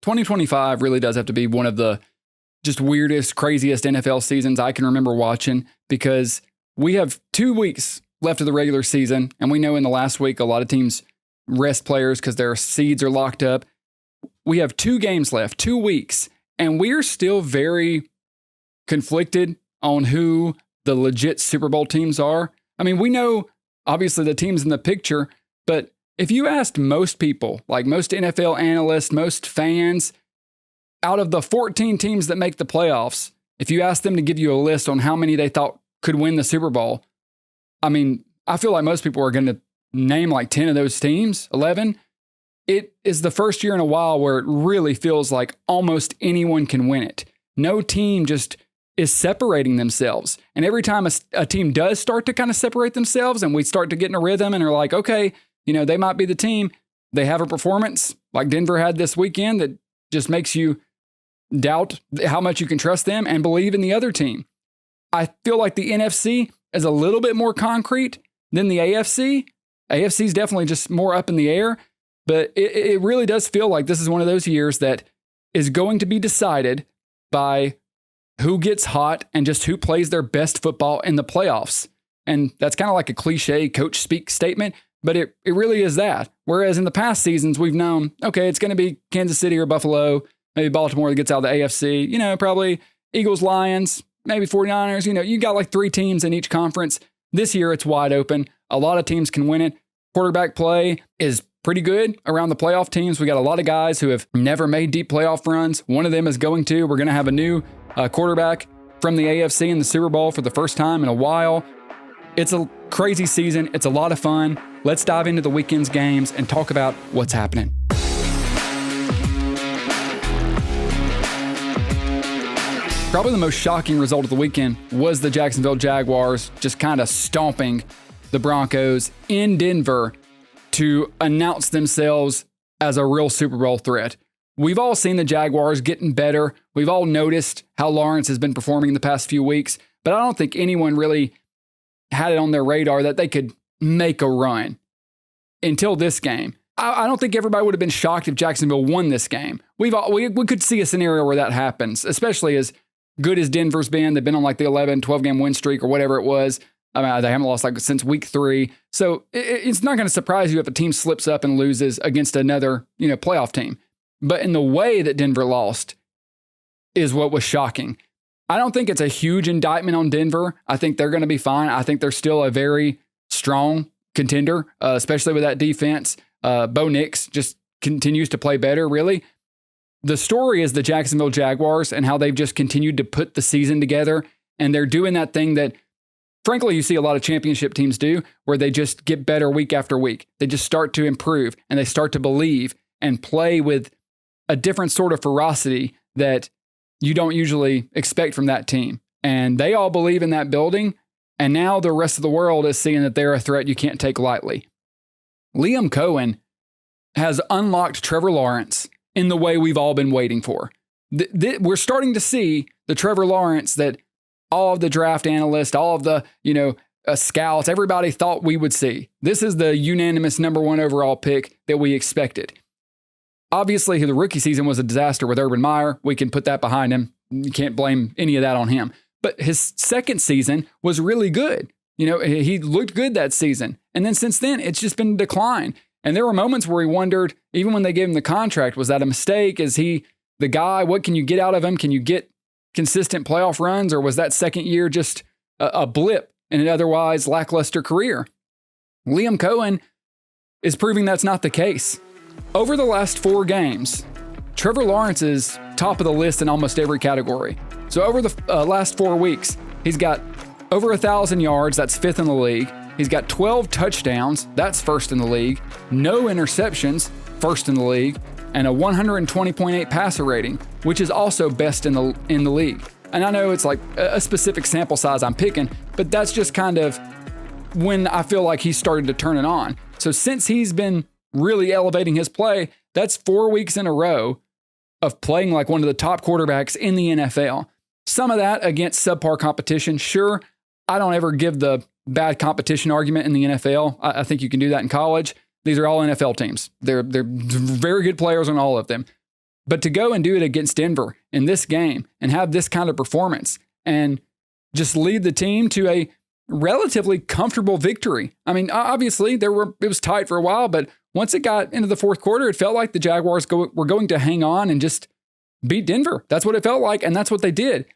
2025 really does have to be one of the just weirdest, craziest NFL seasons I can remember watching, because we have 2 weeks left of the regular season. And we know in the last week, a lot of teams rest players because their seeds are locked up. We have 2 games left, 2 weeks, and we're still very conflicted on who the legit Super Bowl teams are. I mean, we know obviously the teams in the picture, but if you asked most people, like most NFL analysts, most fans, out of the 14 teams that make the playoffs, if you asked them to give you a list on how many they thought could win the Super Bowl, I mean, I feel like most people are going to name like 10 of those teams, 11. It is the first year in a while where it really feels like almost anyone can win it. No team just is separating themselves. And every time a team does start to kind of separate themselves and we start to get in a rhythm and are like, okay, you know, they might be the team, they have a performance like Denver had this weekend that just makes you doubt how much you can trust them and believe in the other team. I feel like the NFC is a little bit more concrete than the AFC. AFC is definitely just more up in the air, but it really does feel like this is one of those years that is going to be decided by who gets hot and just who plays their best football in the playoffs. And that's kind of like a cliche coach speak statement, but it really is that. Whereas in the past seasons, we've known, okay, it's going to be Kansas City or Buffalo, maybe Baltimore that gets out of the AFC, you know, probably Eagles, Lions, maybe 49ers. You know, you got like 3 teams in each conference. This year, it's wide open. A lot of teams can win it. Quarterback play is pretty good around the playoff teams. We got a lot of guys who have never made deep playoff runs. One of them is going to. We're going to have a new quarterback from the AFC in the Super Bowl for the first time in a while. It's a crazy season. It's a lot of fun. Let's dive into the weekend's games and talk about what's happening. Probably the most shocking result of the weekend was the Jacksonville Jaguars just kind of stomping the Broncos in Denver to announce themselves as a real Super Bowl threat. We've all seen the Jaguars getting better. We've all noticed how Lawrence has been performing the past few weeks, but I don't think anyone really had it on their radar that they could make a run until this game. I don't think everybody would have been shocked if Jacksonville won this game. We could see a scenario where that happens, especially as good as Denver's been. They've been on like the 11, 12-game win streak or whatever it was. I mean, they haven't lost like since week 3. So it's not going to surprise you if a team slips up and loses against another, playoff team. But in the way that Denver lost is what was shocking. I don't think it's a huge indictment on Denver. I think they're going to be fine. I think they're still a very strong contender, especially with that defense. Bo Nix just continues to play better, really. The story is the Jacksonville Jaguars and how they've just continued to put the season together. And they're doing that thing that, frankly, you see a lot of championship teams do, where they just get better week after week. They just start to improve and they start to believe and play with a different sort of ferocity that you don't usually expect from that team. And they all believe in that building. And now the rest of the world is seeing that they're a threat you can't take lightly. Liam Cohen has unlocked Trevor Lawrence in the way we've all been waiting for. We're starting to see the Trevor Lawrence that all of the draft analysts, all of the, scouts, everybody thought we would see. This is the unanimous number 1 overall pick that we expected. Obviously, the rookie season was a disaster with Urban Meyer. We can put that behind him. You can't blame any of that on him. But his second season was really good. He looked good that season. And then since then, it's just been a decline. And there were moments where he wondered, even when they gave him the contract, was that a mistake? Is he the guy? What can you get out of him? Can you get consistent playoff runs? Or was that second year just a blip in an otherwise lackluster career? Liam Cohen is proving that's not the case. Over the last 4 games, Trevor Lawrence is top of the list in almost every category. So over the last 4 weeks, he's got over 1,000 yards. That's 5th in the league. He's got 12 touchdowns. That's 1st in the league. No interceptions. 1st in the league. And a 120.8 passer rating, which is also best in the league. And I know it's like a specific sample size I'm picking, but that's just kind of when I feel like he started to turn it on. So since he's been really elevating his play, that's 4 weeks in a row of playing like one of the top quarterbacks in the NFL. Some of that against subpar competition. Sure, I don't ever give the bad competition argument in the NFL. I think you can do that in college. These are all NFL teams. They're very good players on all of them. But to go and do it against Denver in this game and have this kind of performance and just lead the team to a relatively comfortable victory. I mean, obviously it was tight for a while, but once it got into the fourth quarter, it felt like the Jaguars were going to hang on and just beat Denver. That's what it felt like, and that's what they did.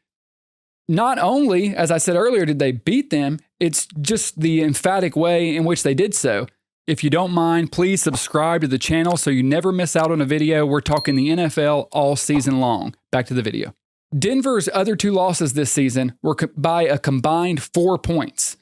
Not only, as I said earlier, did they beat them, it's just the emphatic way in which they did so. If you don't mind, please subscribe to the channel so you never miss out on a video. We're talking the NFL all season long. Back to the video. Denver's other two losses this season were by a combined 4 points.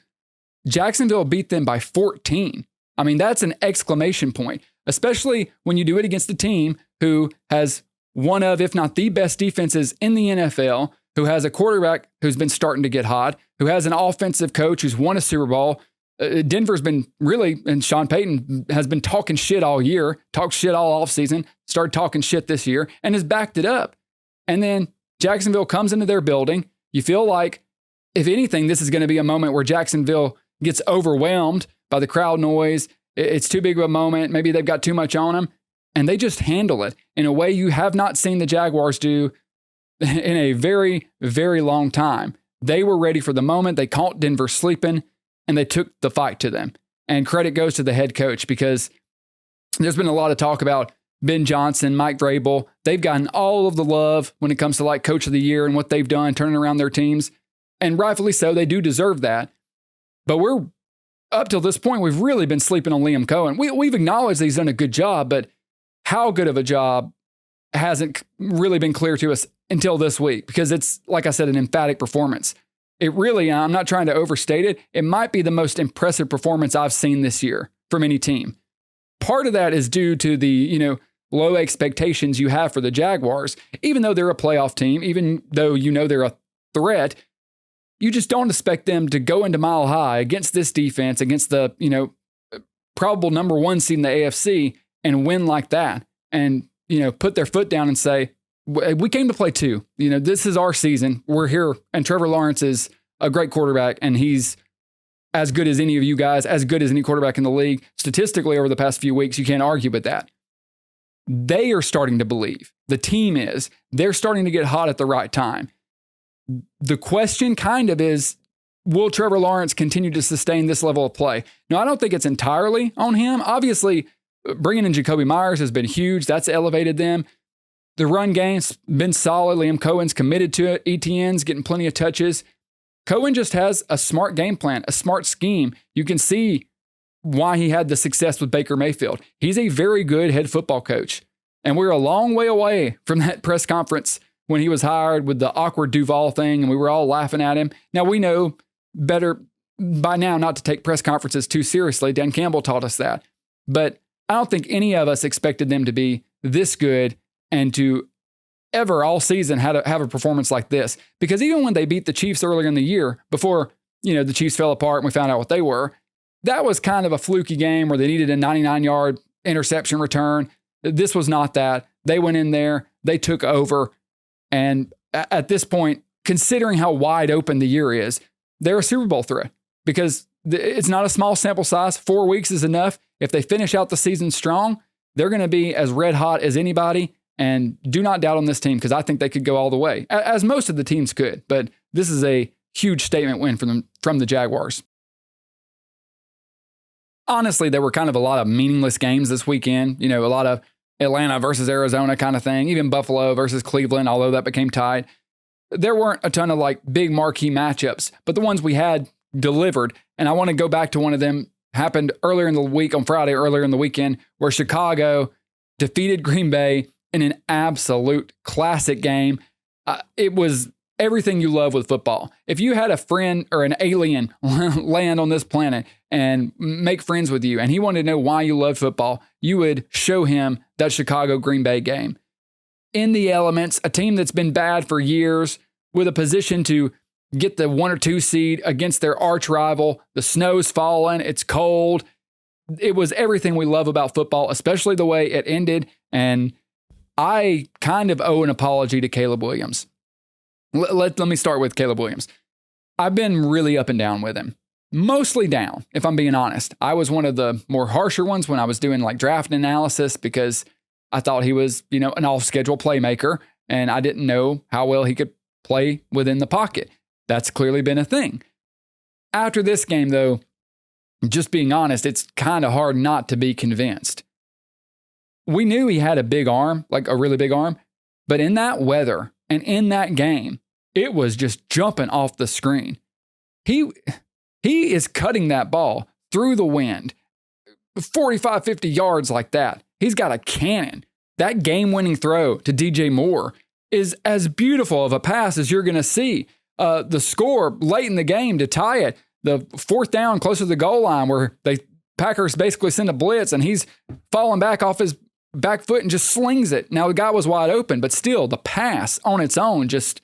Jacksonville beat them by 14. I mean, that's an exclamation point, especially when you do it against a team who has one of, if not the best defenses in the NFL, who has a quarterback who's been starting to get hot, who has an offensive coach who's won a Super Bowl. Denver's been really, and Sean Payton has been talking shit all year, talked shit all offseason, started talking shit this year, and has backed it up. And then Jacksonville comes into their building. You feel like, if anything, this is going to be a moment where Jacksonville gets overwhelmed by the crowd noise. It's too big of a moment. Maybe they've got too much on them. And they just handle it in a way you have not seen the Jaguars do in a very, very long time. They were ready for the moment. They caught Denver sleeping, and they took the fight to them. And credit goes to the head coach, because there's been a lot of talk about Ben Johnson, Mike Vrabel. They've gotten all of the love when it comes to like Coach of the Year and what they've done, turning around their teams. And rightfully so, they do deserve that. But we're, up till this point, we've really been sleeping on Liam Cohen. We've acknowledged that he's done a good job, but how good of a job hasn't really been clear to us until this week, because it's, like I said, an emphatic performance. It really, I'm not trying to overstate it, it might be the most impressive performance I've seen this year from any team. Part of that is due to the, low expectations you have for the Jaguars. Even though they're a playoff team, even though they're a threat, you just don't expect them to go into Mile High against this defense, against the, probable number one seed in the AFC, and win like that. And, put their foot down and say, we came to play too. This is our season. We're here. And Trevor Lawrence is a great quarterback, and he's as good as any of you guys, as good as any quarterback in the league. Statistically, over the past few weeks, you can't argue with that. They are starting to believe. The team is. They're starting to get hot at the right time. The question kind of is, will Trevor Lawrence continue to sustain this level of play? Now, I don't think it's entirely on him. Obviously, bringing in Jacoby Myers has been huge. That's elevated them. The run game's been solid. Liam Cohen's committed to it. ETN's getting plenty of touches. Cohen just has a smart game plan, a smart scheme. You can see why he had the success with Baker Mayfield. He's a very good head football coach. And we're a long way away from that press conference when he was hired with the awkward Duval thing, and we were all laughing at him. Now, we know better by now not to take press conferences too seriously. Dan Campbell taught us that. But I don't think any of us expected them to be this good and to ever all season have a performance like this. Because even when they beat the Chiefs earlier in the year, before the Chiefs fell apart and we found out what they were, that was kind of a fluky game where they needed a 99-yard interception return. This was not that. They went in there, they took over, and at this point, considering how wide open the year is, they're a Super Bowl threat, because it's not a small sample size. 4 weeks is enough. If they finish out the season strong, they're going to be as red hot as anybody. And do not doubt on this team, because I think they could go all the way, as most of the teams could. But this is a huge statement win from the Jaguars. Honestly, there were kind of a lot of meaningless games this weekend. A lot of Atlanta versus Arizona kind of thing. Even Buffalo versus Cleveland, although that became tied. There weren't a ton of big marquee matchups, but the ones we had delivered. And I want to go back to one of them. Happened earlier in the week, on Friday, earlier in the weekend, where Chicago defeated Green Bay in an absolute classic game. It was everything you love with football. If you had a friend or an alien land on this planet and make friends with you, and he wanted to know why you love football, you would show him that Chicago Green Bay game. In the elements, a team that's been bad for years, with a position to get the 1 or 2 seed against their arch rival. The snow's falling. It's cold. It was everything we love about football, especially the way it ended. And I kind of owe an apology to Caleb Williams. Let me start with Caleb Williams. I've been really up and down with him. Mostly down, if I'm being honest. I was one of the more harsher ones when I was doing draft analysis, because I thought he was, an off-schedule playmaker, and I didn't know how well he could play within the pocket. That's clearly been a thing. After this game, though, just being honest, it's kind of hard not to be convinced. We knew he had a big arm, like a really big arm, but in that weather and in that game, it was just jumping off the screen. He is cutting that ball through the wind, 45, 50 yards like that. He's got a cannon. That game-winning throw to DJ Moore is as beautiful of a pass as you're going to see. The score late in the game to tie it, the fourth down closer to the goal line where Packers basically send a blitz and he's falling back off his back foot and just slings it. Now the guy was wide open, but still the pass on its own, just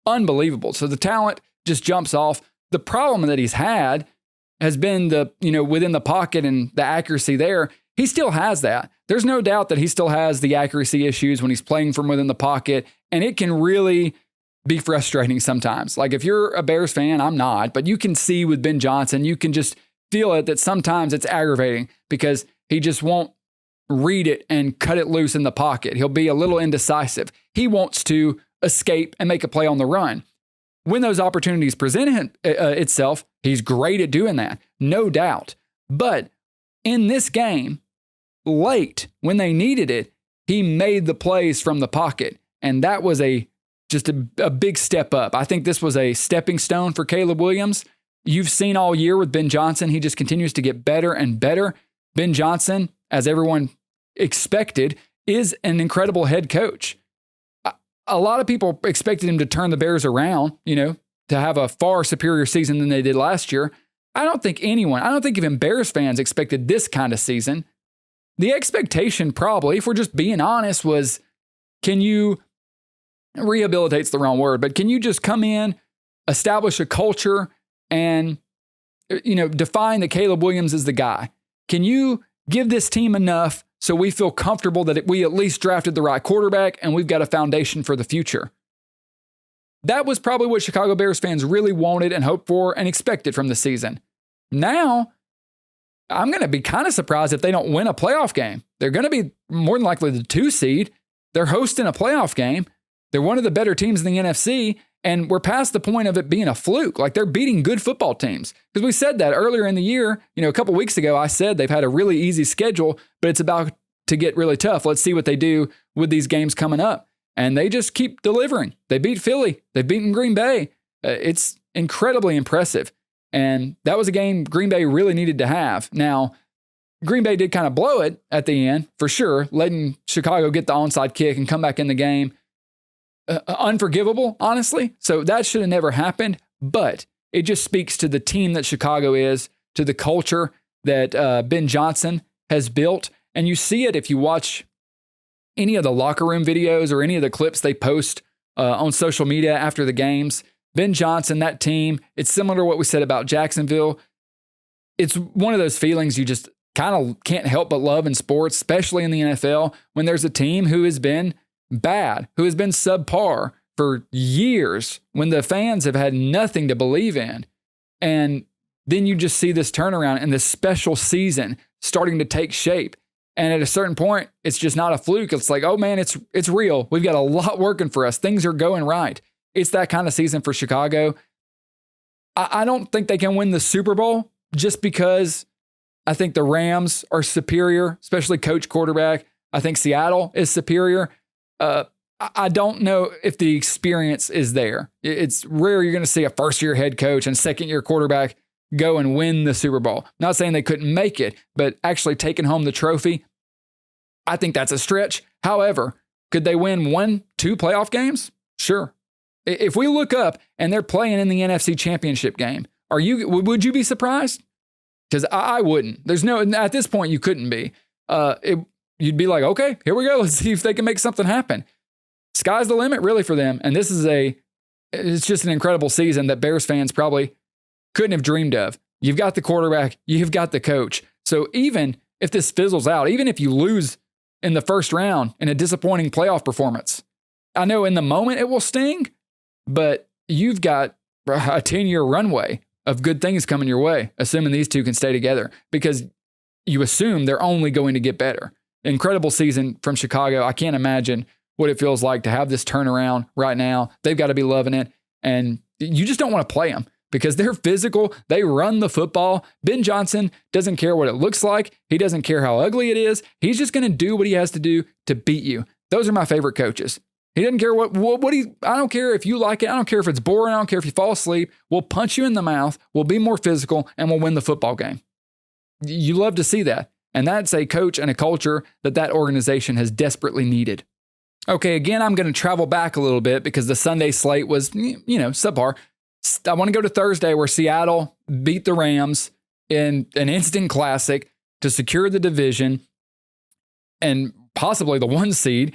unbelievable. So the talent just jumps off. The problem that he's had has been within the pocket and the accuracy there. He still has that. There's no doubt that he still has the accuracy issues when he's playing from within the pocket, and it can really be frustrating sometimes. Like if you're a Bears fan, I'm not, but you can see with Ben Johnson, you can just feel it that sometimes it's aggravating because he just won't read it and cut it loose in the pocket. He'll be a little indecisive. He wants to escape and make a play on the run. When those opportunities present itself, he's great at doing that, no doubt. But in this game, late, when they needed it, he made the plays from the pocket, and that was just a big step up. I think this was a stepping stone for Caleb Williams. You've seen all year with Ben Johnson, he just continues to get better and better. Ben Johnson, as everyone expected, is an incredible head coach. A lot of people expected him to turn the Bears around, to have a far superior season than they did last year. I don't think even Bears fans expected this kind of season. The expectation probably, if we're just being honest, was rehabilitate's the wrong word, but can you just come in, establish a culture, and define that Caleb Williams is the guy? Can you give this team enough so we feel comfortable that we at least drafted the right quarterback and we've got a foundation for the future? That was probably what Chicago Bears fans really wanted and hoped for and expected from the season. Now, I'm going to be kind of surprised if they don't win a playoff game. They're going to be more than likely the 2 seed. They're hosting a playoff game. They're one of the better teams in the NFC, and we're past the point of it being a fluke. Like, they're beating good football teams. Because we said that earlier in the year, a couple weeks ago, I said they've had a really easy schedule, but it's about to get really tough. Let's see what they do with these games coming up. And they just keep delivering. They beat Philly. They've beaten Green Bay. It's incredibly impressive. And that was a game Green Bay really needed to have. Now, Green Bay did kind of blow it at the end, for sure, letting Chicago get the onside kick and come back in the game. Unforgivable, honestly. So that should have never happened. But it just speaks to the team that Chicago is, to the culture that Ben Johnson has built. And you see it if you watch any of the locker room videos or any of the clips they post on social media after the games. Ben Johnson, that team, it's similar to what we said about Jacksonville. It's one of those feelings you just kind of can't help but love in sports, especially in the NFL, when there's a team who has been bad, who has been subpar for years, when the fans have had nothing to believe in. And then you just see this turnaround and this special season starting to take shape. And at a certain point, it's just not a fluke. It's like, oh man, it's real. We've got a lot working for us. Things are going right. It's that kind of season for Chicago. I don't think they can win the Super Bowl just because I think the Rams are superior, especially coach quarterback. I think Seattle is superior. I don't know if the experience is there. It's rare you're going to see a first-year head coach and second-year quarterback go and win the Super Bowl. Not saying they couldn't make it, but actually taking home the trophy, I think that's a stretch. However, could they win 1-2 playoff games? Sure. If we look up and they're playing in the NFC Championship game, would you be surprised? Because I wouldn't. At this point, you couldn't be. You'd be like, okay, here we go. Let's see if they can make something happen. Sky's the limit, really, for them. And it's just an incredible season that Bears fans probably couldn't have dreamed of. You've got the quarterback, you've got the coach. So even if this fizzles out, even if you lose in the first round in a disappointing playoff performance, I know in the moment it will sting, but you've got a 10-year runway of good things coming your way, assuming these two can stay together, because you assume they're only going to get better. incredible season from Chicago. I can't imagine what it feels like to have this turnaround right now. They've got to be loving it. And you just don't want to play them because they're physical. They run the football. Ben Johnson doesn't care what it looks like. He doesn't care how ugly it is. He's just going to do what he has to do to beat you. Those are my favorite coaches. He doesn't care I don't care if you like it. I don't care if it's boring. I don't care if you fall asleep. We'll punch you in the mouth. We'll be more physical and we'll win the football game. You love to see that. And that's a coach and a culture that organization has desperately needed. Okay, again, I'm going to travel back a little bit because the Sunday slate was, subpar. I want to go to Thursday where Seattle beat the Rams in an instant classic to secure the division and possibly the 1 seed.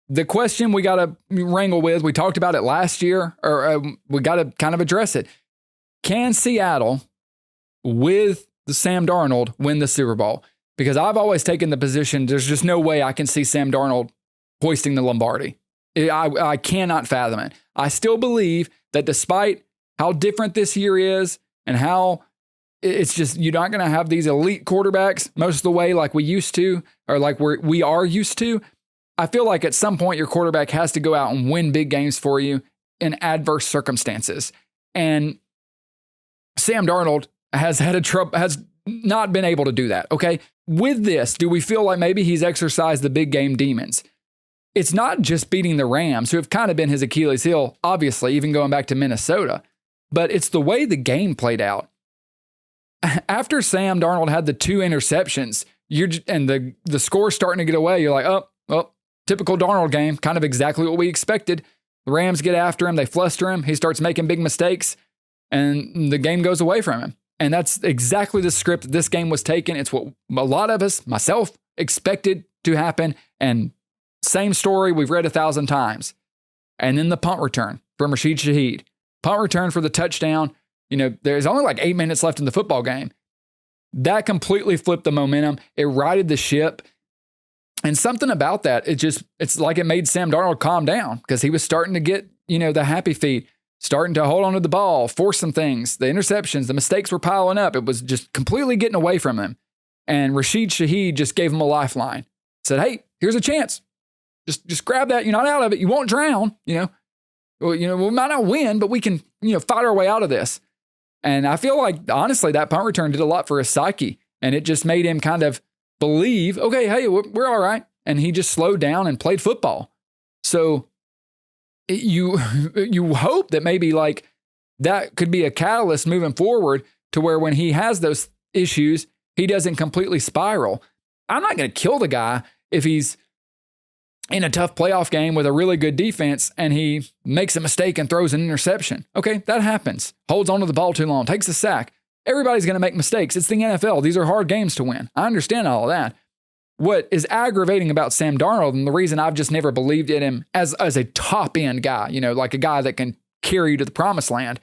The question we got to wrangle with, we talked about it last year, or we got to kind of address it. Can Seattle, with the Sam Darnold, win the Super Bowl? Because I've always taken the position, there's just no way I can see Sam Darnold hoisting the Lombardi. I cannot fathom it. I still believe that despite how different this year is and how it's just, you're not going to have these elite quarterbacks most of the way like we used to, or like we are used to. I feel like at some point your quarterback has to go out and win big games for you in adverse circumstances. And Sam Darnold has not been able to do that. Okay. With this, do we feel like maybe he's exercised the big game demons? It's not just beating the Rams, who have kind of been his Achilles heel, obviously, even going back to Minnesota, but it's the way the game played out. After Sam Darnold had the 2 interceptions, and the score's starting to get away, you're like, oh, well, typical Darnold game, kind of exactly what we expected. The Rams get after him, they fluster him, he starts making big mistakes, and the game goes away from him. And that's exactly the script this game was taken. It's what a lot of us, myself, expected to happen. And same story we've read 1,000 times. And then the punt return from Rashid Shaheed. Punt return for the touchdown. There's only like 8 minutes left in the football game. That completely flipped the momentum. It righted the ship. And something about that, it's like it made Sam Darnold calm down because he was starting to get, the happy feet, starting to hold on to the ball, force some things. The interceptions, the mistakes were piling up. It was just completely getting away from him. And Rashid Shaheed just gave him a lifeline. Said, hey, here's a chance. Just grab that. You're not out of it. You won't drown. We might not win, but we can, fight our way out of this. And I feel like, honestly, that punt return did a lot for his psyche. And it just made him kind of believe, okay, hey, we're all right. And he just slowed down and played football. So you hope that maybe like that could be a catalyst moving forward to where when he has those issues, he doesn't completely spiral. I'm not going to kill the guy if he's in a tough playoff game with a really good defense and he makes a mistake and throws an interception. Okay, that happens. Holds onto the ball too long, takes a sack. Everybody's going to make mistakes. It's the NFL. These are hard games to win. I understand all of that. What is aggravating about Sam Darnold, and the reason I've just never believed in him as a top-end guy, like a guy that can carry you to the promised land,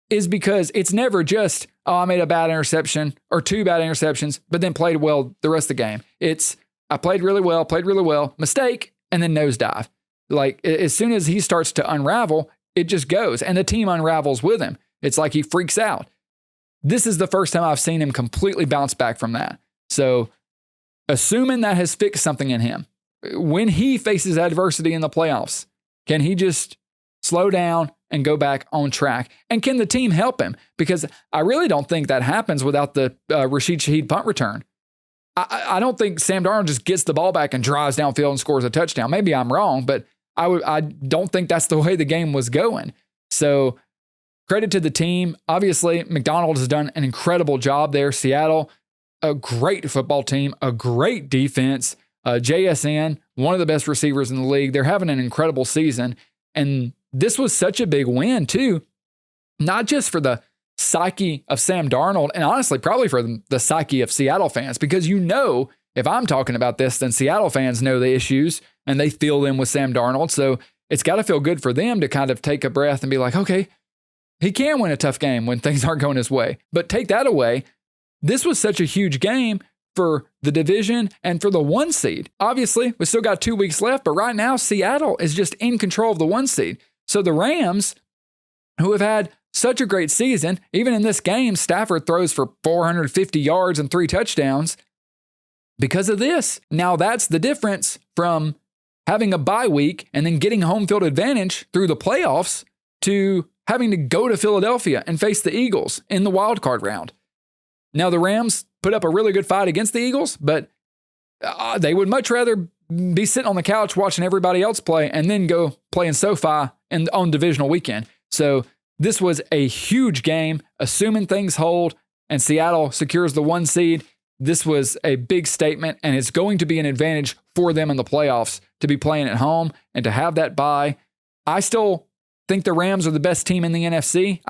is because it's never just, I made a bad interception or 2 bad interceptions, but then played well the rest of the game. It's, I played really well, mistake, and then nosedive. Like, as soon as he starts to unravel, it just goes, and the team unravels with him. It's like he freaks out. This is the first time I've seen him completely bounce back from that. So, assuming that has fixed something in him, when he faces adversity in the playoffs, can he just slow down and go back on track? And can the team help him? Because I really don't think that happens without the Rashid Shaheed punt return. I don't think Sam Darnold just gets the ball back and drives downfield and scores a touchdown. Maybe I'm wrong, but I don't think that's the way the game was going. So credit to the team. Obviously, McDaniel has done an incredible job there. Seattle, a great football team, a great defense. JSN, one of the best receivers in the league. They're having an incredible season. And this was such a big win, too. Not just for the psyche of Sam Darnold, and honestly, probably for the psyche of Seattle fans, because if I'm talking about this, then Seattle fans know the issues and they feel them with Sam Darnold. So it's got to feel good for them to kind of take a breath and be like, okay, he can win a tough game when things aren't going his way. But take that away. This was such a huge game for the division and for the 1 seed. Obviously, we still got 2 weeks left, but right now, Seattle is just in control of the 1 seed. So the Rams, who have had such a great season, even in this game, Stafford throws for 450 yards and 3 touchdowns. because of this. Now that's the difference from having a bye week and then getting home field advantage through the playoffs to having to go to Philadelphia and face the Eagles in the wild card round. Now the Rams put up a really good fight against the Eagles, but they would much rather be sitting on the couch watching everybody else play and then go play in SoFi on divisional weekend. So this was a huge game, assuming things hold and Seattle secures the 1 seed. This was a big statement, and it's going to be an advantage for them in the playoffs to be playing at home and to have that bye. I still think the Rams are the best team in the NFC.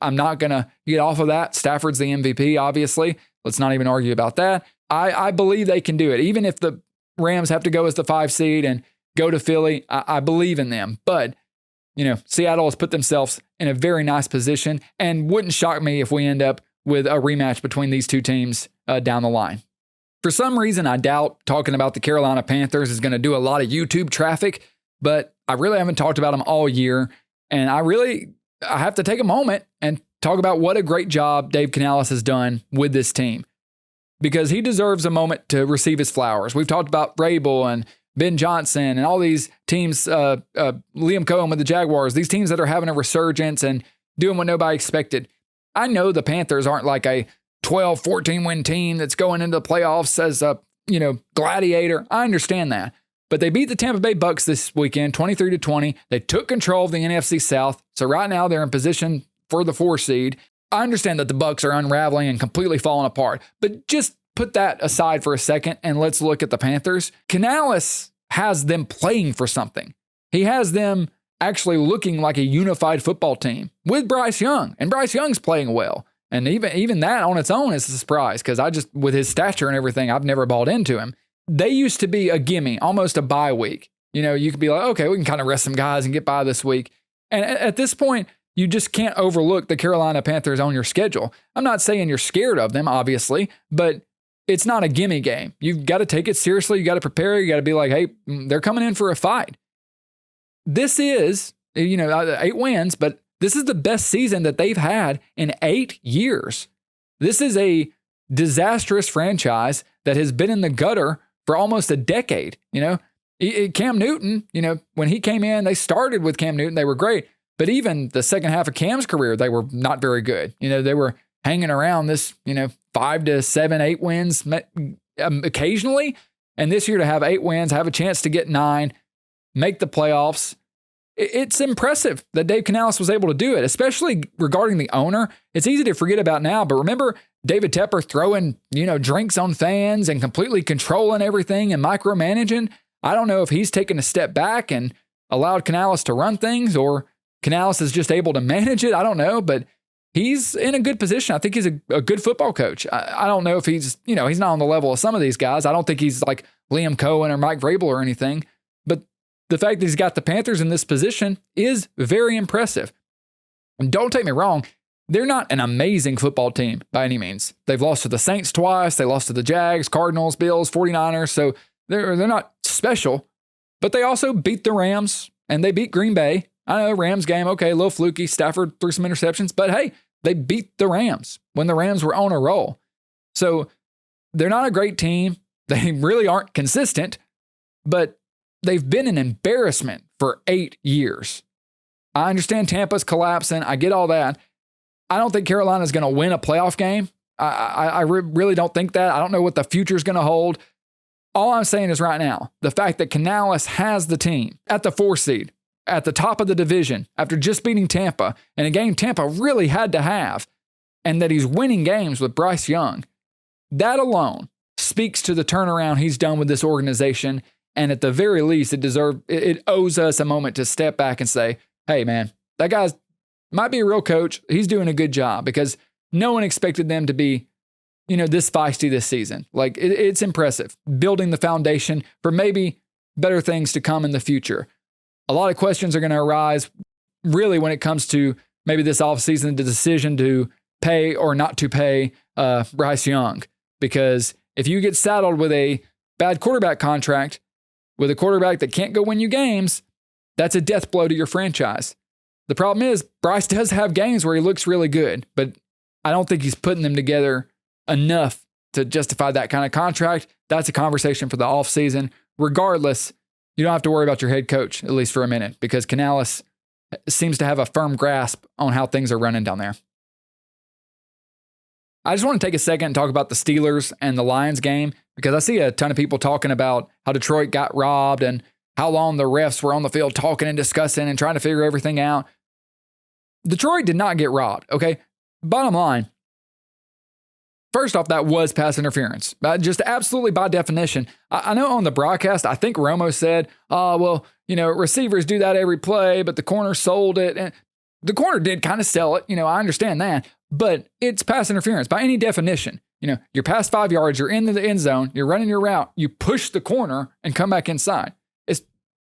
I'm not going to get off of that. Stafford's the MVP, obviously. Let's not even argue about that. I believe they can do it. Even if the Rams have to go as the 5 seed and go to Philly, I believe in them. But, Seattle has put themselves in a very nice position, and wouldn't shock me if we end up with a rematch between these two teams down the line. For some reason, I doubt talking about the Carolina Panthers is going to do a lot of YouTube traffic, but I really haven't talked about them all year. And I have to take a moment and talk about what a great job Dave Canales has done with this team, because he deserves a moment to receive his flowers. We've talked about Vrabel and Ben Johnson and all these teams, Liam Cohen with the Jaguars, these teams that are having a resurgence and doing what nobody expected. I know the Panthers aren't like a 12, 14 win team that's going into the playoffs as a, gladiator. I understand that. But they beat the Tampa Bay Bucks this weekend, 23-20. They took control of the NFC South. So right now they're in position for the 4 seed. I understand that the Bucks are unraveling and completely falling apart, but just put that aside for a second and let's look at the Panthers. Canales has them playing for something. He has them actually looking like a unified football team with Bryce Young, and Bryce Young's playing well. And even that on its own is a surprise, because with his stature and everything, I've never bought into him. They used to be a gimme, almost a bye week. You could be like, okay, we can kind of rest some guys and get by this week. And at this point, you just can't overlook the Carolina Panthers on your schedule. I'm not saying you're scared of them, obviously, but it's not a gimme game. You've got to take it seriously. You got to prepare. You got to be like, hey, they're coming in for a fight. This is, 8 wins, but this is the best season that they've had in 8 years. This is a disastrous franchise that has been in the gutter for almost a decade. Cam Newton, when he came in, they started with Cam Newton. They were great. But even the second half of Cam's career, they were not very good. They were hanging around this, 5 to 7, 8 wins occasionally. And this year to have 8 wins, have a chance to get 9, make the playoffs. It's impressive that Dave Canales was able to do it, especially regarding the owner. It's easy to forget about now, but remember David Tepper throwing, drinks on fans and completely controlling everything and micromanaging? I don't know if he's taken a step back and allowed Canales to run things, or Canales is just able to manage it. I don't know, but he's in a good position. I think he's a good football coach. I don't know if he's not on the level of some of these guys. I don't think he's like Liam Cohen or Mike Vrabel or anything, but the fact that he's got the Panthers in this position is very impressive. And don't take me wrong, they're not an amazing football team by any means. They've lost to the Saints twice. They lost to the Jags, Cardinals, Bills, 49ers. So they're not special, but they also beat the Rams and they beat Green Bay. I know Rams game, okay, a little fluky. Stafford threw some interceptions, but hey, they beat the Rams when the Rams were on a roll. So they're not a great team. They really aren't consistent, but they've been an embarrassment for 8 years. I understand Tampa's collapsing. I get all that. I don't think Carolina's going to win a playoff game. I really don't think that. I don't know what the future is going to hold. All I'm saying is right now, the fact that Canales has the team at the 4 seed, at the top of the division, after just beating Tampa, and a game Tampa really had to have, and that he's winning games with Bryce Young, that alone speaks to the turnaround he's done with this organization. And at the very least, it owes us a moment to step back and say, hey, man, that guy might be a real coach. He's doing a good job, because no one expected them to be, this feisty this season. Like, it's impressive, building the foundation for maybe better things to come in the future. A lot of questions are going to arise really when it comes to maybe this offseason, the decision to pay or not to pay Bryce Young. Because if you get saddled with a bad quarterback contract, with a quarterback that can't go win you games, that's a death blow to your franchise. The problem is Bryce does have games where he looks really good, but I don't think he's putting them together enough to justify that kind of contract. That's a conversation for the offseason. Regardless, you don't have to worry about your head coach, at least for a minute, because Canales seems to have a firm grasp on how things are running down there. I just want to take a second and talk about the Steelers and the Lions game, because I see a ton of people talking about how Detroit got robbed and how long the refs were on the field talking and discussing and trying to figure everything out. Detroit did not get robbed, okay? Bottom line, first off, that was pass interference. Just absolutely by definition. I know on the broadcast, I think Romo said, receivers do that every play, but the corner sold it. And the corner did kind of sell it. I understand that. But it's pass interference by any definition. You're past 5 yards, you're in the end zone, you're running your route, you push the corner and come back inside.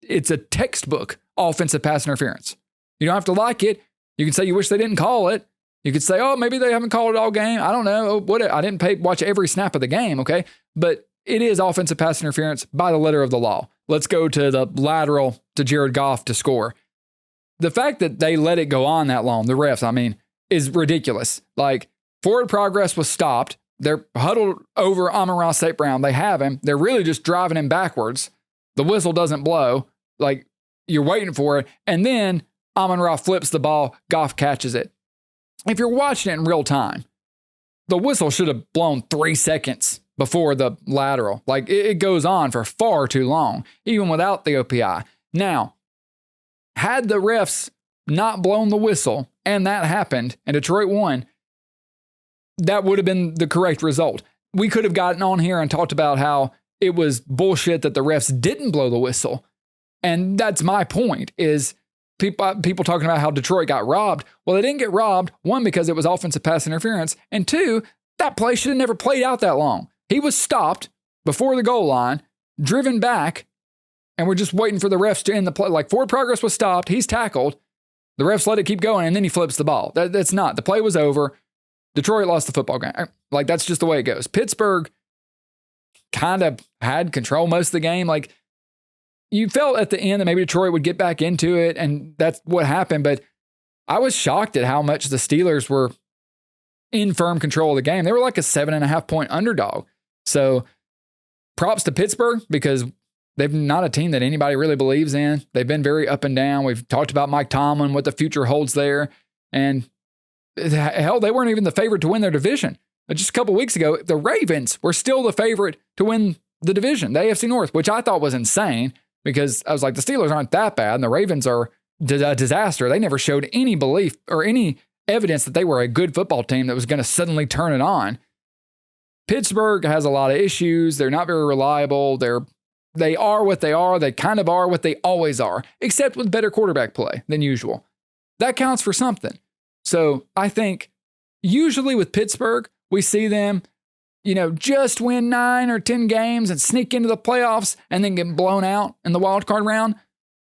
It's a textbook offensive pass interference. You don't have to like it. You can say you wish they didn't call it. You could say, oh, maybe they haven't called it all game. I don't know. I didn't watch every snap of the game, okay? But it is offensive pass interference by the letter of the law. Let's go to the lateral to Jared Goff to score. The fact that they let it go on that long, the refs, is ridiculous. Like, forward progress was stopped. They're huddled over Amon-Ra St. Brown. They have him. They're really just driving him backwards. The whistle doesn't blow. Like, you're waiting for it. And then Amon-Ra flips the ball. Goff catches it. If you're watching it in real time, the whistle should have blown 3 seconds before the lateral. Like, it goes on for far too long, even without the OPI. Now, had the refs not blown the whistle and that happened and Detroit won, that would have been the correct result. We could have gotten on here and talked about how it was bullshit that the refs didn't blow the whistle. And that's my point, is people talking about how Detroit got robbed. Well, they didn't get robbed, one, because it was offensive pass interference, and two, that play should have never played out that long. He was stopped before the goal line, driven back, and we're just waiting for the refs to end the play. Like, forward progress was stopped, he's tackled, the refs let it keep going, and then he flips the ball. That's not. The play was over. Detroit lost the football game. Like, that's just the way it goes. Pittsburgh kind of had control most of the game. Like, you felt at the end that maybe Detroit would get back into it, and that's what happened. But I was shocked at how much the Steelers were in firm control of the game. They were like a 7.5 point underdog. So props to Pittsburgh, because they're not a team that anybody really believes in. They've been very up and down. We've talked about Mike Tomlin, what the future holds there. And hell, they weren't even the favorite to win their division. Just a couple weeks ago, the Ravens were still the favorite to win the division, the AFC North, which I thought was insane, because I was like, the Steelers aren't that bad, and the Ravens are a disaster. They never showed any belief or any evidence that they were a good football team that was going to suddenly turn it on. Pittsburgh has a lot of issues. They're not very reliable. They are what they are. They kind of are what they always are, except with better quarterback play than usual. That counts for something. So I think usually with Pittsburgh, we see them, just win 9 or 10 games and sneak into the playoffs and then get blown out in the wild card round.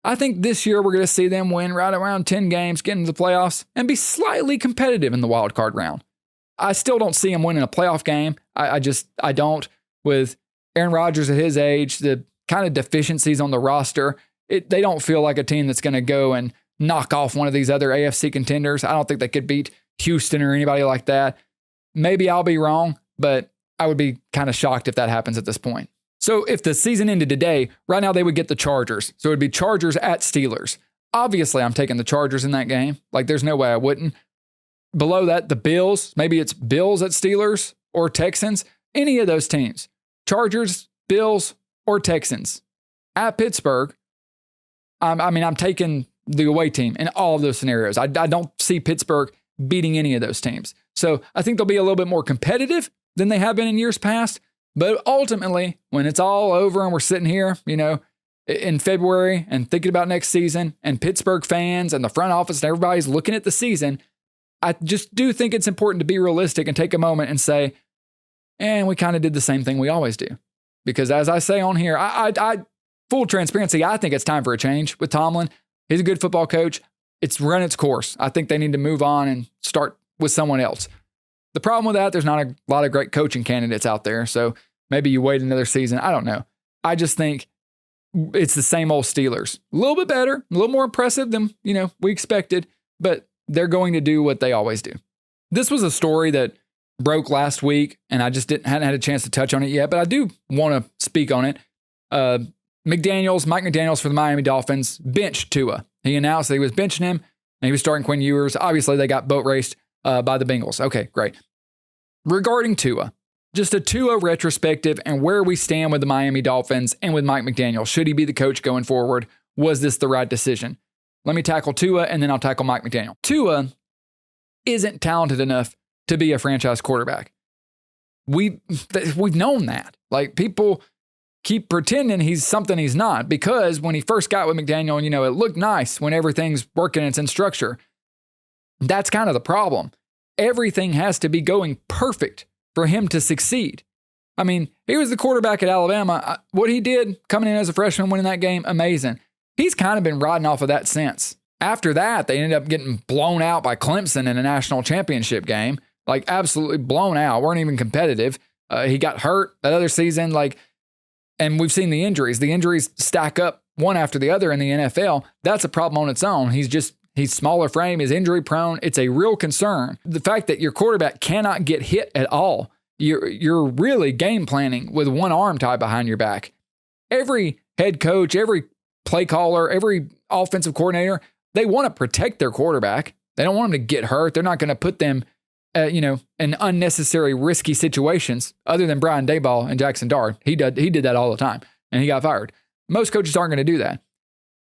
I think this year we're going to see them win right around 10 games, get into the playoffs, and be slightly competitive in the wild card round. I still don't see them winning a playoff game. I don't. With Aaron Rodgers at his age, the kind of deficiencies on the roster, they don't feel like a team that's going to go and knock off one of these other AFC contenders. I don't think they could beat Houston or anybody like that. Maybe I'll be wrong, but I would be kind of shocked if that happens at this point. So if the season ended today, right now they would get the Chargers. So it would be Chargers at Steelers. Obviously, I'm taking the Chargers in that game. Like, there's no way I wouldn't. Below that, the Bills. Maybe it's Bills at Steelers or Texans. Any of those teams. Chargers, Bills, or Texans. At Pittsburgh, I'm taking the away team in all of those scenarios. I don't see Pittsburgh beating any of those teams. So I think they'll be a little bit more competitive than they have been in years past. But ultimately, when it's all over and we're sitting here, in February and thinking about next season, and Pittsburgh fans and the front office and everybody's looking at the season, I just do think it's important to be realistic and take a moment and say, we kind of did the same thing we always do. Because as I say on here, I full transparency, I think it's time for a change with Tomlin. He's a good football coach. It's run its course. I think they need to move on and start with someone else. The problem with that, there's not a lot of great coaching candidates out there. So maybe you wait another season. I don't know. I just think it's the same old Steelers. A little bit better, a little more impressive than, we expected, but they're going to do what they always do. This was a story that broke last week, and I just hadn't had a chance to touch on it yet, but I do want to speak on it. Mike McDaniels for the Miami Dolphins benched Tua. He announced that he was benching him, and he was starting Quinn Ewers. Obviously, they got boat raced by the Bengals. Okay, great. Regarding Tua, just a Tua retrospective and where we stand with the Miami Dolphins and with Mike McDaniel. Should he be the coach going forward? Was this the right decision? Let me tackle Tua, and then I'll tackle Mike McDaniel. Tua isn't talented enough to be a franchise quarterback. We've known that. Like, people keep pretending he's something he's not, because when he first got with McDaniel, it looked nice when everything's working and it's in structure. That's kind of the problem. Everything has to be going perfect for him to succeed. I mean, he was the quarterback at Alabama. What he did coming in as a freshman, winning that game, amazing. He's kind of been riding off of that since. After that, they ended up getting blown out by Clemson in a national championship game. Like, absolutely blown out. Weren't even competitive. He got hurt that other season. And we've seen the injuries. The injuries stack up one after the other in the NFL. That's a problem on its own. He's smaller frame, he's injury prone. It's a real concern. The fact that your quarterback cannot get hit at all, you're really game planning with one arm tied behind your back. Every head coach, every play caller, every offensive coordinator, they want to protect their quarterback. They don't want them to get hurt. They're not going to put them, in unnecessary risky situations, other than Brian Daboll and Jackson Dart. He did that all the time, and he got fired. Most coaches aren't going to do that.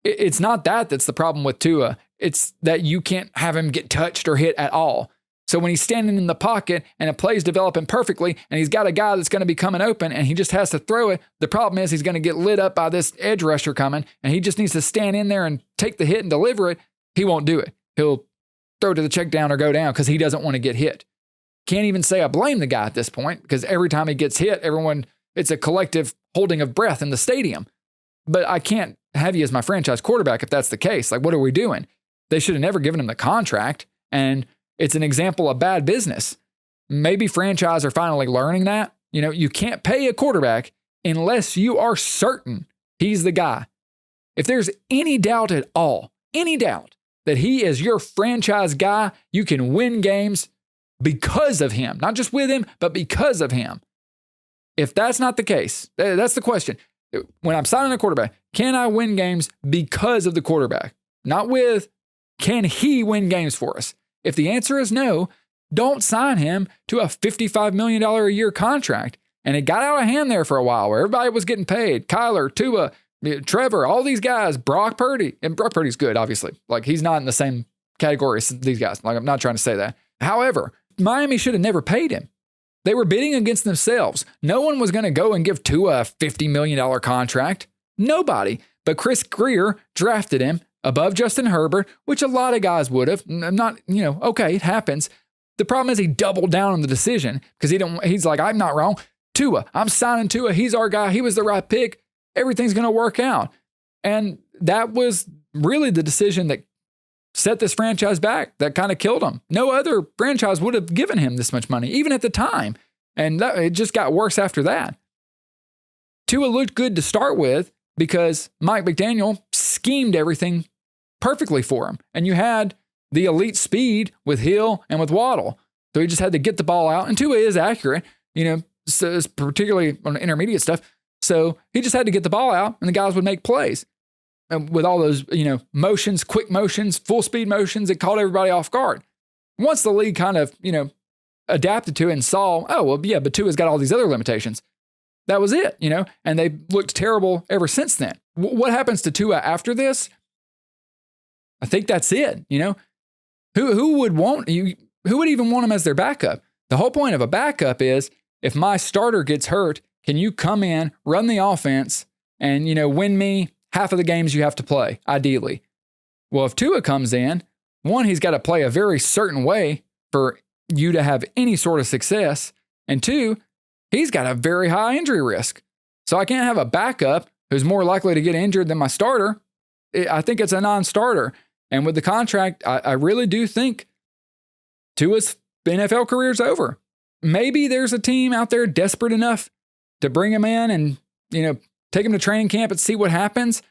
It's not that's the problem with Tua. It's that you can't have him get touched or hit at all. So when he's standing in the pocket and a play's developing perfectly, and he's got a guy that's going to be coming open and he just has to throw it, the problem is he's going to get lit up by this edge rusher coming, and he just needs to stand in there and take the hit and deliver it. He won't do it. He'll throw to the check down or go down because he doesn't want to get hit. Can't even say I blame the guy at this point, because every time he gets hit, it's a collective holding of breath in the stadium. But I can't have you as my franchise quarterback if that's the case. Like, what are we doing? They should have never given him the contract, and it's an example of bad business. Maybe franchise are finally learning that. You can't pay a quarterback unless you are certain he's the guy. If there's any doubt at all, any doubt that he is your franchise guy, you can win games because of him, not just with him, but because of him. If that's not the case, that's the question. When I'm signing a quarterback, can I win games because of the quarterback? Not with, can he win games for us? If the answer is no, don't sign him to a $55 million a year contract. And it got out of hand there for a while where everybody was getting paid. Kyler, Tua, Trevor, all these guys, Brock Purdy. And Brock Purdy's good, obviously. Like, he's not in the same category as these guys. Like, I'm not trying to say that. However, Miami should have never paid him. They were bidding against themselves. No one was going to go and give Tua a $50 million contract. Nobody. But Chris Greer drafted him above Justin Herbert, which a lot of guys would have. Okay, it happens. The problem is he doubled down on the decision because he's like, I'm not wrong. Tua, I'm signing Tua. He's our guy. He was the right pick. Everything's going to work out. And that was really the decision that set this franchise back, that kind of killed him. No other franchise would have given him this much money, even at the time. And it just got worse after that. Tua looked good to start with because Mike McDaniel schemed everything perfectly for him. And you had the elite speed with Hill and with Waddle. So he just had to get the ball out. And Tua is accurate, so particularly on intermediate stuff. So he just had to get the ball out and the guys would make plays. And with all those, motions, quick motions, full speed motions, it caught everybody off guard. Once the league kind of, adapted to it and saw, but Tua's got all these other limitations. That was it, and they looked terrible ever since then. What happens to Tua after this? I think that's it. Who would want you? Who would even want him as their backup? The whole point of a backup is if my starter gets hurt, can you come in, run the offense, and win me half of the games you have to play, ideally? Well, if Tua comes in, one, he's got to play a very certain way for you to have any sort of success, and two, he's got a very high injury risk. So I can't have a backup who's more likely to get injured than my starter. I think it's a non-starter. And with the contract, I really do think Tua's NFL career's over. Maybe there's a team out there desperate enough to bring him in and, take him to training camp and see what happens.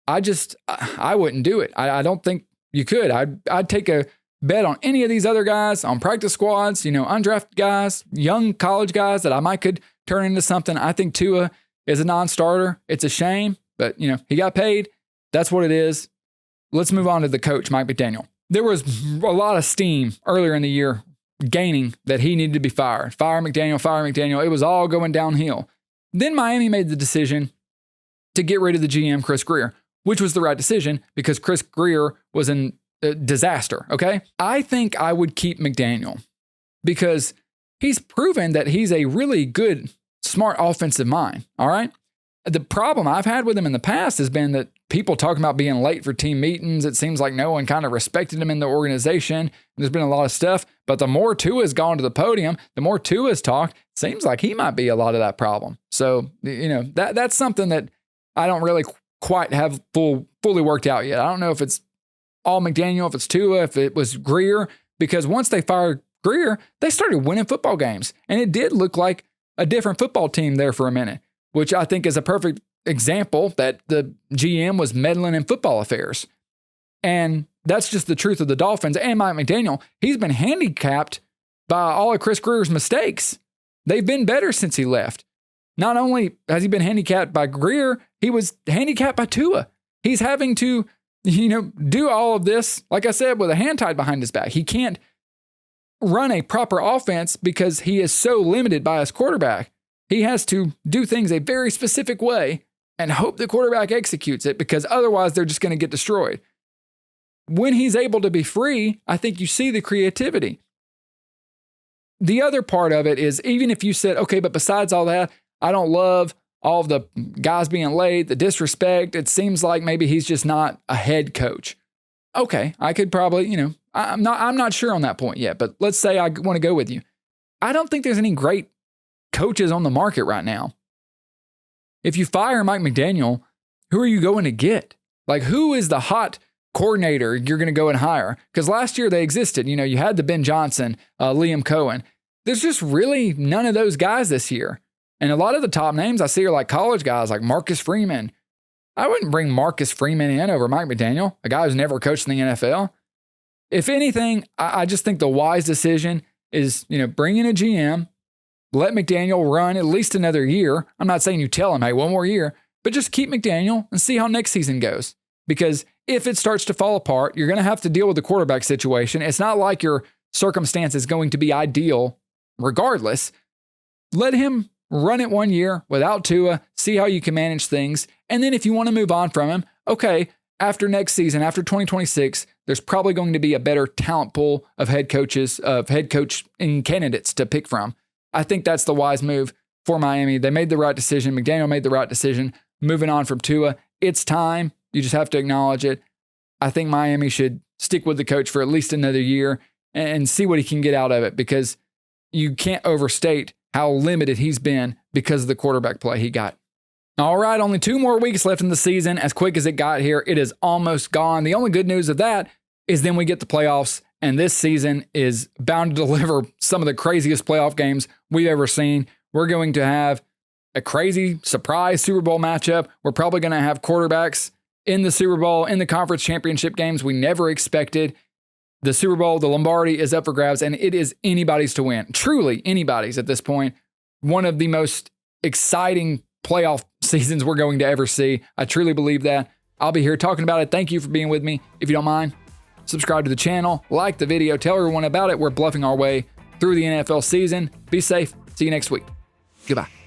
I wouldn't do it. I don't think you could. I'd take a bet on any of these other guys on practice squads, undrafted guys, young college guys that I might could turn into something. I think Tua is a non-starter. It's a shame, but he got paid. That's what it is. Let's move on to the coach, Mike McDaniel. There was a lot of steam earlier in the year gaining that he needed to be fired. Fire McDaniel, fire McDaniel. It was all going downhill. Then Miami made the decision to get rid of the GM, Chris Grier, which was the right decision because Chris Grier was a disaster, okay? I think I would keep McDaniel because he's proven that he's a really good, smart offensive mind, all right? The problem I've had with him in the past has been that people talking about being late for team meetings. It seems like no one kind of respected him in the organization. There's been a lot of stuff, but the more Tua's gone to the podium, the more Tua's talked, seems like he might be a lot of that problem. So, that's something that I don't really quite have fully worked out yet. I don't know if it's all McDaniel, if it's Tua, if it was Grier, because once they fired Grier, they started winning football games. And it did look like a different football team there for a minute, which I think is a perfect example that the GM was meddling in football affairs. And that's just the truth of the Dolphins and Mike McDaniel. He's been handicapped by all of Chris Grier's mistakes. They've been better since he left. Not only has he been handicapped by Grier, he was handicapped by Tua. He's having to, do all of this, like I said, with a hand tied behind his back. He can't run a proper offense because he is so limited by his quarterback. He has to do things a very specific way and hope the quarterback executes it because otherwise they're just going to get destroyed. When he's able to be free, I think you see the creativity. The other part of it is even if you said, okay, but besides all that, I don't love all of the guys being late, the disrespect. It seems like maybe he's just not a head coach. Okay, I could probably, I'm not sure on that point yet, but let's say I want to go with you. I don't think there's any great coaches on the market right now. If you fire Mike McDaniel, who are you going to get? Like, who is the hot coordinator you're going to go and hire? Because last year they existed. You had the Ben Johnson, Liam Cohen. There's just really none of those guys this year. And a lot of the top names I see are like college guys like Marcus Freeman. I wouldn't bring Marcus Freeman in over Mike McDaniel, a guy who's never coached in the NFL. If anything, I just think the wise decision is, bring in a GM, let McDaniel run at least another year. I'm not saying you tell him, hey, one more year, but just keep McDaniel and see how next season goes. Because if it starts to fall apart, you're going to have to deal with the quarterback situation. It's not like your circumstance is going to be ideal regardless. Let him run it 1 year without Tua, see how you can manage things. And then if you want to move on from him, okay, after next season, after 2026, there's probably going to be a better talent pool of head coaches, of head coaching candidates to pick from. I think that's the wise move for Miami. They made the right decision. McDaniel made the right decision. Moving on from Tua, it's time. You just have to acknowledge it. I think Miami should stick with the coach for at least another year and see what he can get out of it because you can't overstate how limited he's been because of the quarterback play he got. All right, only 2 more weeks left in the season. As quick as it got here, it is almost gone. The only good news of that is then we get the playoffs, and this season is bound to deliver some of the craziest playoff games we've ever seen. We're going to have a crazy surprise Super Bowl matchup. We're probably going to have quarterbacks in the Super Bowl, in the conference championship games we never expected. The Super Bowl, the Lombardi is up for grabs, and it is anybody's to win. Truly anybody's at this point. One of the most exciting playoff seasons we're going to ever see. I truly believe that. I'll be here talking about it. Thank you for being with me. If you don't mind, subscribe to the channel, like the video, tell everyone about it. We're bluffing our way through the NFL season. Be safe. See you next week. Goodbye.